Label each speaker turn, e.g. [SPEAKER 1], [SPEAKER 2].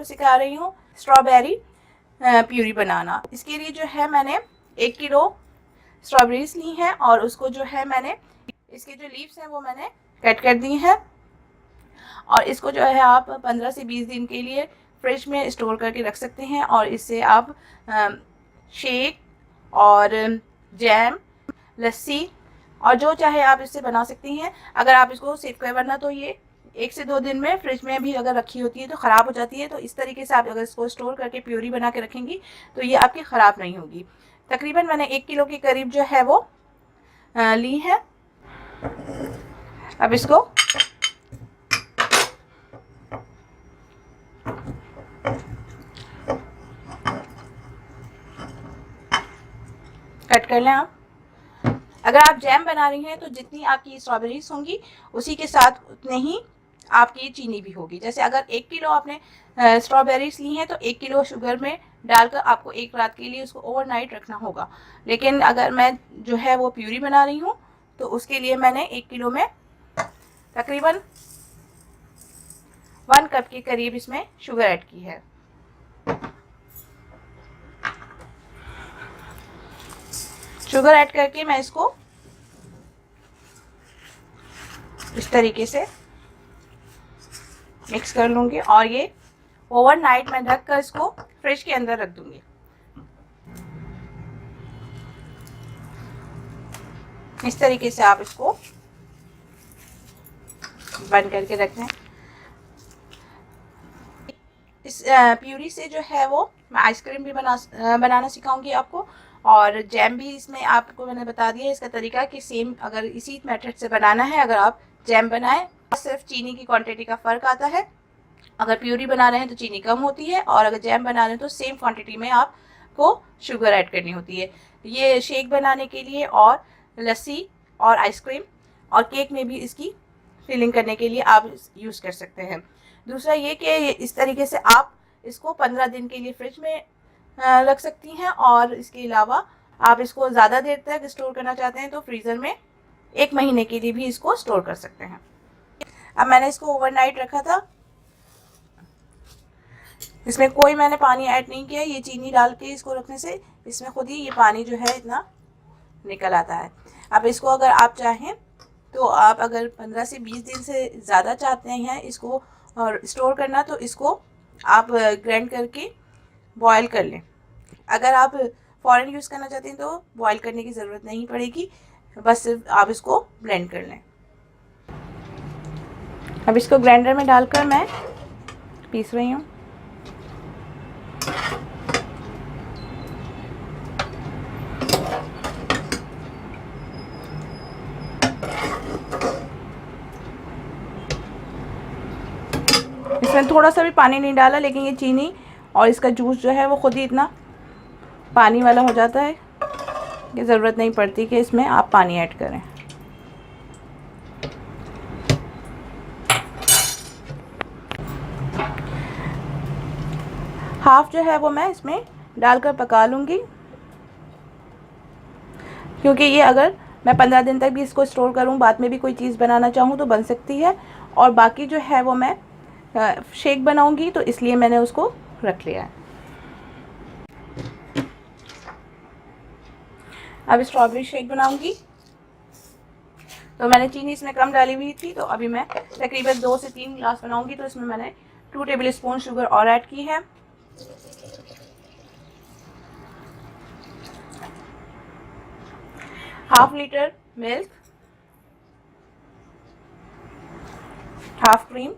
[SPEAKER 1] सिखा रही हूँ स्ट्रॉबेरी प्यूरी बनाना। इसके लिए जो है मैंने 1 किलो स्ट्रॉबेरीज ली हैं और उसको जो है मैंने इसके जो लीव्स हैं वो मैंने कट कर दी हैं। और इसको जो है आप 15 से 20 दिन के लिए फ्रिज में स्टोर करके रख सकते हैं और इससे आप शेक और जैम, लस्सी और जो चाहे आप इससे बना सकती हैं। अगर आप इसको सेव कर वरना तो ये 1 से 2 दिन में फ्रिज में भी अगर रखी होती है तो ख़राब हो जाती है। तो इस तरीके से आप अगर इसको स्टोर करके प्यूरी बना के रखेंगी तो ये आपकी ख़राब नहीं होगी। तकरीबन मैंने 1 किलो के करीब जो है वो ली है। अब इसको कट कर लें आप। अगर आप जैम बना रही हैं तो जितनी आपकी स्ट्रॉबेरीज होंगी उसी के साथ उतने ही आपकी चीनी भी होगी। जैसे अगर 1 किलो आपने स्ट्रॉबेरीज ली हैं तो 1 किलो शुगर में डालकर आपको 1 रात के लिए उसको ओवरनाइट रखना होगा। लेकिन अगर मैं जो है वो प्यूरी बना रही हूँ तो उसके लिए मैंने 1 किलो में तकरीबन 1 कप के करीब इसमें शुगर ऐड की है। शुगर ऐड करके मैं इसको इस तरीके से मिक्स कर लूँगी और ये ओवरनाइट मैं ढक कर इसको फ्रिज के अंदर रख दूँगी। इस तरीके से आप इसको बंद करके रख दें। इस प्यूरी से जो है वो मैं आइसक्रीम भी बनाना सिखाऊंगी आपको और जैम भी इसमें आपको मैंने बता दिया है इसका तरीका कि सेम अगर इसी मेथड से बनाना है। अगर आप जैम बनाएं सिर्फ चीनी की क्वांटिटी का फ़र्क आता है। अगर प्यूरी बना रहे हैं तो चीनी कम होती है और अगर जैम बना रहे हैं तो सेम क्वांटिटी में आपको शुगर ऐड करनी होती है। ये शेक बनाने के लिए और लस्सी और आइसक्रीम और केक में भी इसकी फिलिंग करने के लिए आप यूज़ कर सकते हैं। दूसरा ये कि इस तरीके से आप इसको 15 दिन के लिए फ्रिज में रख सकती हैं और इसके अलावा आप इसको ज़्यादा देर तक स्टोर करना चाहते हैं तो फ्रीज़र में 1 महीने के लिए भी इसको स्टोर कर सकते हैं। अब मैंने इसको ओवरनाइट रखा था, इसमें कोई मैंने पानी ऐड नहीं किया। ये चीनी डाल के इसको रखने से इसमें खुद ही ये पानी जो है इतना निकल आता है। अब इसको अगर आप चाहें तो आप अगर 15 से 20 दिन से ज़्यादा चाहते हैं इसको और स्टोर करना तो इसको आप ग्राइंड करके बॉयल कर लें। अगर आप फ़ौरन यूज़ करना चाहते हैं तो बॉयल करने की ज़रूरत नहीं पड़ेगी, बस सिर्फ आप इसको ब्लेंड कर लें। अब इसको ग्राइंडर में डालकर मैं पीस रही हूँ। इसमें थोड़ा सा भी पानी नहीं डाला, लेकिन ये चीनी और इसका जूस जो है वो खुद ही इतना पानी वाला हो जाता है कि ज़रूरत नहीं पड़ती कि इसमें आप पानी ऐड करें। हाफ जो है वो मैं इसमें डालकर पका लूँगी, क्योंकि ये अगर मैं 15 दिन तक भी इसको स्टोर करूँ, बाद में भी कोई चीज़ बनाना चाहूँ तो बन सकती है। और बाकी जो है वो मैं शेक बनाऊँगी तो इसलिए मैंने उसको रख लिया है। अब स्ट्रॉबेरी शेक बनाऊँगी तो मैंने चीनी इसमें कम डाली हुई थी, तो अभी मैं तकरीबन 2 से 3 गिलास बनाऊँगी तो इसमें मैंने 2 टेबल स्पून शुगर और ऐड की है। Half litre milk, half cream,